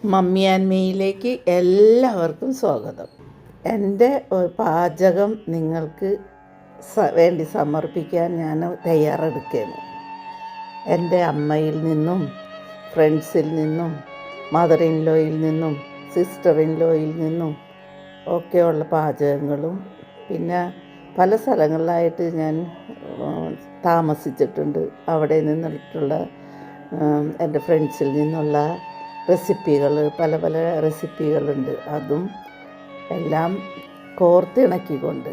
Mummy and മീയിലേക്ക് എല്ലാവർക്കും സ്വാഗതം. എൻ്റെ പാചകം നിങ്ങൾക്ക് വേണ്ടി സമർപ്പിക്കാൻ ഞാൻ തയ്യാറെടുക്കുകയാണ്. എൻ്റെ അമ്മയിൽ നിന്നും, ഫ്രണ്ട്സിൽ നിന്നും, മദർ ഇൻ ലോയിൽ നിന്നും, സിസ്റ്റർ ഇൻ ലോയിൽ നിന്നും ഒക്കെയുള്ള പാചകങ്ങളും, പിന്നെ പല സ്ഥലങ്ങളിലായിട്ട് ഞാൻ താമസിച്ചിട്ടുണ്ട്. അവിടെ നിന്നിട്ടുള്ള എൻ്റെ ഫ്രണ്ട്സിൽ നിന്നുള്ള റെസിപ്പികൾ, പല പല റെസിപ്പികളുണ്ട്. അതും എല്ലാം കോർത്തിണക്കിക്കൊണ്ട്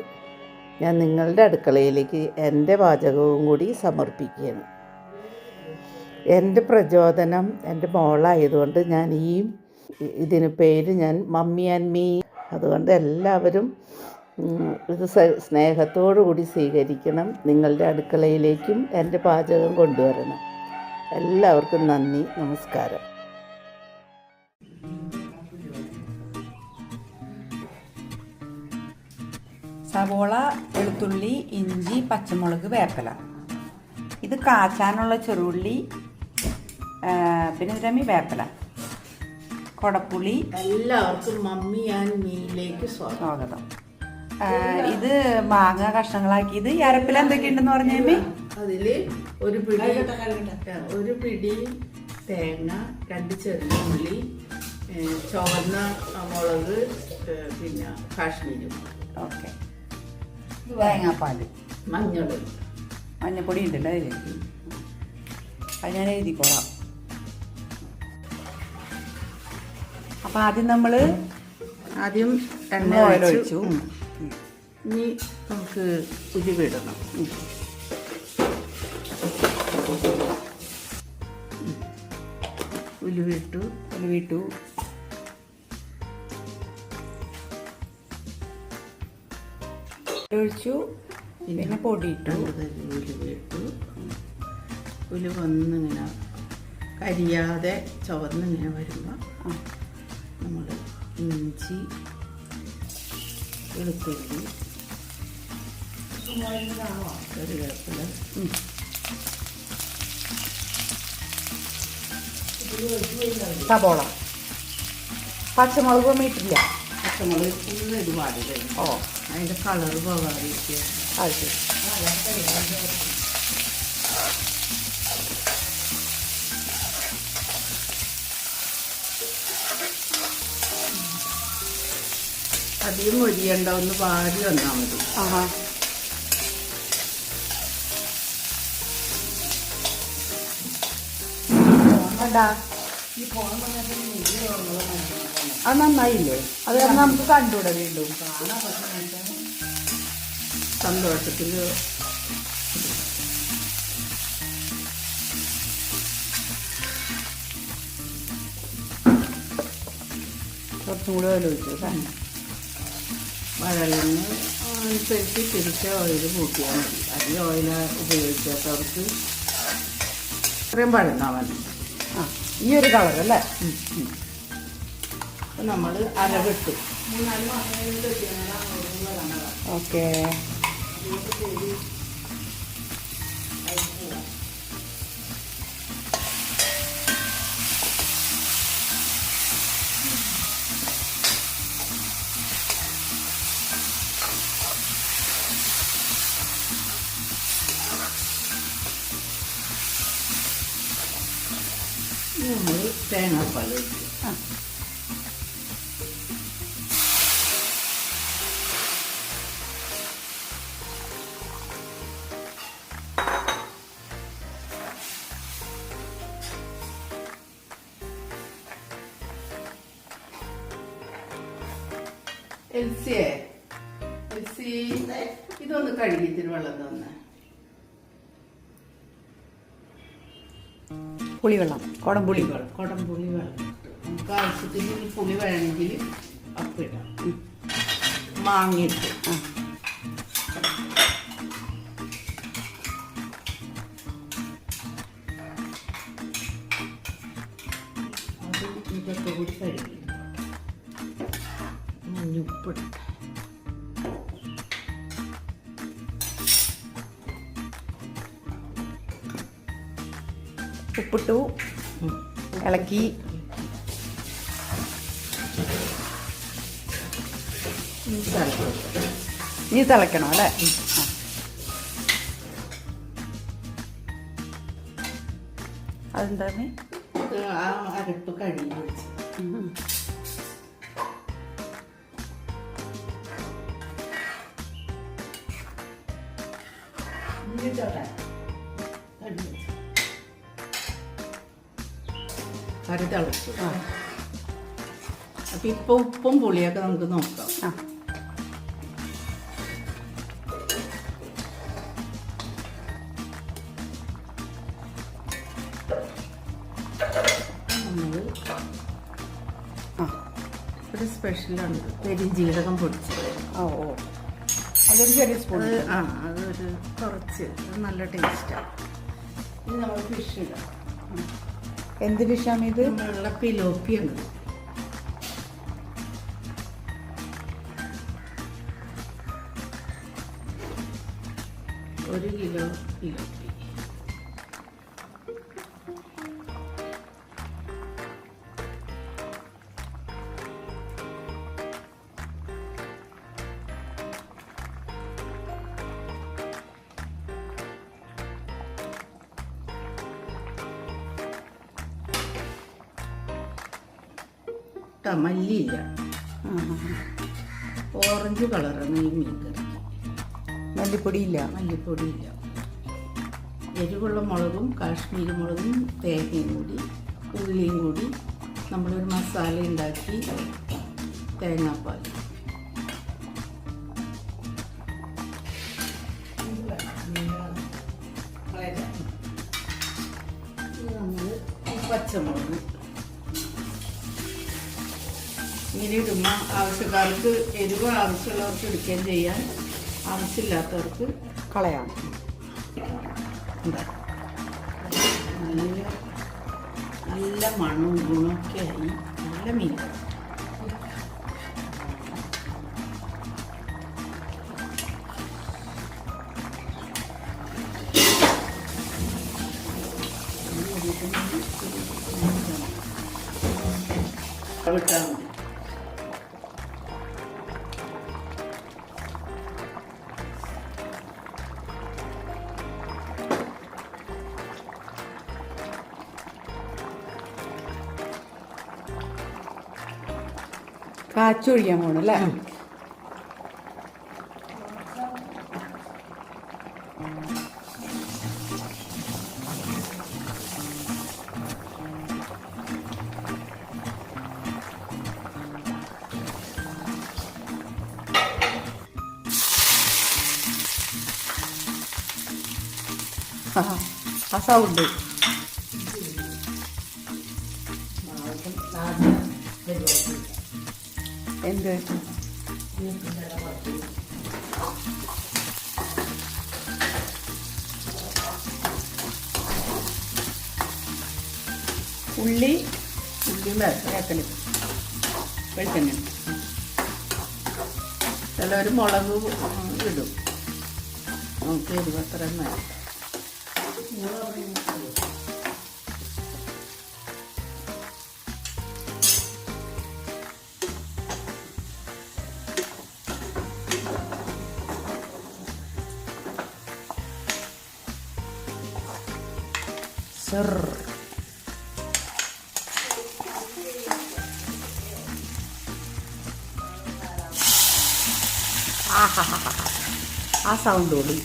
ഞാൻ നിങ്ങളുടെ അടുക്കളയിലേക്ക് എൻ്റെ പാചകവും കൂടി സമർപ്പിക്കുകയാണ്. എൻ്റെ പ്രചോദനം എൻ്റെ മോളായതുകൊണ്ട് ഞാൻ ഇതിന് പേര് ഞാൻ മമ്മി ആൻഡ് മീ. അതുകൊണ്ട് എല്ലാവരും ഇത് സ്നേഹത്തോടു കൂടി സ്വീകരിക്കണം. നിങ്ങളുടെ അടുക്കളയിലേക്കും എൻ്റെ പാചകം കൊണ്ടുവരണം. എല്ലാവർക്കും നന്ദി, നമസ്കാരം. സവോള, വെളുത്തുള്ളി, ഇഞ്ചി, പച്ചമുളക്, വേപ്പില. ഇത് കാച്ചാനുള്ള ചെറുള്ളി, പിന്നെ രമി വേപ്പില, കൊടപ്പുളി. എല്ലാവർക്കും മമ്മി ആൻഡ് മീയിലേക്ക് സ്വാഗതം. ഇത് മാങ്ങ കഷ്ണങ്ങളാക്കിയത്. ഈ അരപ്പില എന്തൊക്കെയുണ്ടെന്ന് പറഞ്ഞേ? അതിൽ ഒരു പിടി തേങ്ങ, 2 ചെറിയ ഉള്ളി, ചുവന്ന മുളക്, പിന്നെ കാശ്മീരി മുളക്. ഓക്കെ. തേങ്ങാപ്പാൽ, മഞ്ഞപ്പൊടി ഉണ്ടല്ലോ അതിലേക്ക്. അത് ഞാൻ എഴുതിക്കോളാം. അപ്പം ആദ്യം എണ്ണ ഒഴിച്ചു. ഇനി നമുക്ക് ഉലുവിടണം. ഉലുവിട്ടു ഒഴിച്ചു. പിന്നെ പൊടിയിട്ടു. ഉലുവിട്ടു. ഉലുവൊന്നിങ്ങനെ കരിയാതെ ചുവന്നിങ്ങനെ വരുമ്പോൾ നമ്മൾ ഇഞ്ചി, വെളുത്തുള്ളി, കറിവേപ്പില, സവോള, പച്ചമുളക് ഇട്ടില്ല. പച്ചമുളക് ഒരുപാട് അതിൻ്റെ കളറ് പോകാതിരിക്കുക. അത് ശരി. അധികം മൊരിയണ്ട, ഒന്ന് വാടി വന്നാൽ മതി. അത് നന്നായില്ലേ? അത് നമുക്ക് കണ്ടൂടെ വീണ്ടും? സന്തോഷത്തിൽ കുറച്ചും കൂടെ ഓയിൽ ഒഴിച്ചു. വഴലിന് അനുസരിച്ച് തിരിച്ച ഓയിൽ കൂട്ടിയാൽ മതി. അധികം ഓയിൽ ഉപയോഗിക്കാത്തവർക്ക് ഇത്രയും വഴന്നാൽ മതി. ഈ ഒരു കളർ അല്ലേ? നമ്മൾ അരവിട്ടു. ഓക്കെ. നമ്മൾ തേങ്ങാപ്പാൽ ഒഴിച്ചു. എൽസി, ഇതൊന്ന് കഴുകിത്തിരി വെള്ളം തന്നെ. പുളിവെള്ളം, കുടംപുളി വെള്ളം. നമുക്ക് ആവശ്യത്തിന് പുളി വേണമെങ്കിൽ അപ്പിടാം. മാങ്ങിയിട്ട് അത് ഇതൊക്കെ കൂടി കഴുകി മഞ്ഞുപ്പിട്ട് ഉപ്പിട്ടു, ഇളക്കി. ഇനി തിളയ്ക്കണോ അല്ലേ? അതെന്താണ്? ആ അരപ്പ് കഴുകി വെച്ച് കറി തിളച്ചു. അപ്പം ഇപ്പോൾ ഉപ്പും പുളിയൊക്കെ നമുക്ക് നോക്കാം. ഒരു സ്പെഷ്യലാണ് പെരുംജീരകം പൊടിച്ചത്. അതൊരു ചെറിയ സ്പൂൺ. അതൊരു കുറച്ച് നല്ല ടേസ്റ്റാണ്. ഇത് നമ്മൾ ഫിഷ് ഇടാം. എന്ത് ഫിഷാണ് ഇത്? വെള്ള പിലോപ്പിയാണ്. ഒരു കിലോ പിലോപ്പി. മല്ലിയില്ല, ഓറഞ്ച് കളറാണ് ഈ മീൻ കറിക്ക്. മല്ലിപ്പൊടിയില്ല. മല്ലിപ്പൊടിയില്ല. എരിവുള്ള മുളകും കാശ്മീരി മുളകും തേങ്ങയും കൂടി ഉള്ളിയും കൂടി നമ്മളൊരു മസാല ഉണ്ടാക്കി തേങ്ങാപ്പാൽ നമ്മൾ പച്ചമുളക് ഇങ്ങനെ ഇടുമ്പോൾ ആവശ്യക്കാർക്ക് എരിവ് ആവശ്യമുള്ളവർക്ക് എടുക്കുകയും ചെയ്യാൻ, ആവശ്യമില്ലാത്തവർക്ക് കളയാം. നല്ല നല്ല മണവും ഗുണമൊക്കെ ആയി നല്ല മീൻ. വിട്ടാൽ മതി. കാച്ചൊഴിക്കാൻ പോകണം അല്ലേ? ആ സൗണ്ട് എന്ത്? ഉള്ളിയും വേക്കലും വെളിച്ചെണ്ണ. ചിലവർ മുളക് ഇടും. നമുക്ക് എരിവത്ര വേണം. ആ സൗണ്ട് കൂടി.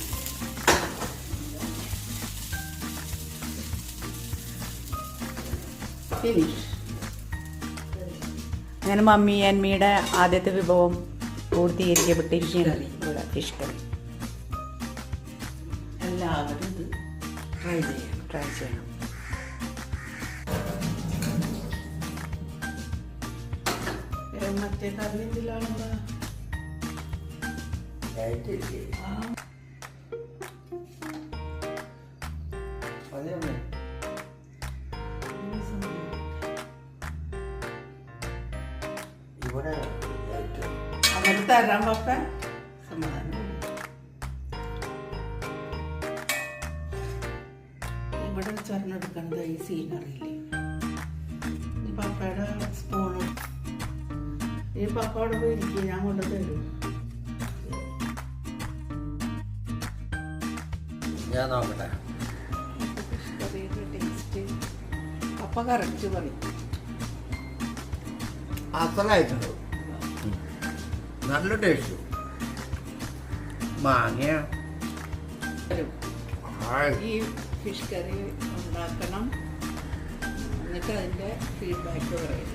അങ്ങനെ മമ്മി അന്മിയുടെ ആദ്യത്തെ വിഭവം പൂർത്തീകരിക്കപ്പെട്ടിരിക്കുകയാണ്. ഇവിടെ ഫിഷ് കറി. എല്ലാവരും ഇത് ട്രൈ ചെയ്യണം. മറ്റേ കറി എന്തിലാണെന്ന് അങ്ങനെ തരാൻ പപ്പ സമാധാനം. ഇവിടെ വെച്ചറിഞ്ഞെടുക്കണത് ഈ സീനറിയില്ലേ. ഈ പപ്പയുടെ സ്പൂണ് ഈ പപ്പ അവിടെ പോയി ഇരിക്കും, ഞാൻ കൊണ്ടു തരും. ഞാൻ നോക്കട്ടെ. ഫിഷ് കറിയുടെ ടേസ്റ്റ് പപ്പ കറക്റ്റ് പറയും. അത്രയായിട്ടുണ്ടോ? നല്ല ടേസ്റ്റ്. മാങ്ങ ഈ ഫിഷ് കറി ഉണ്ടാക്കണം, എന്നിട്ട് അതിൻ്റെ ഫീഡ്ബാക്ക് പറയും.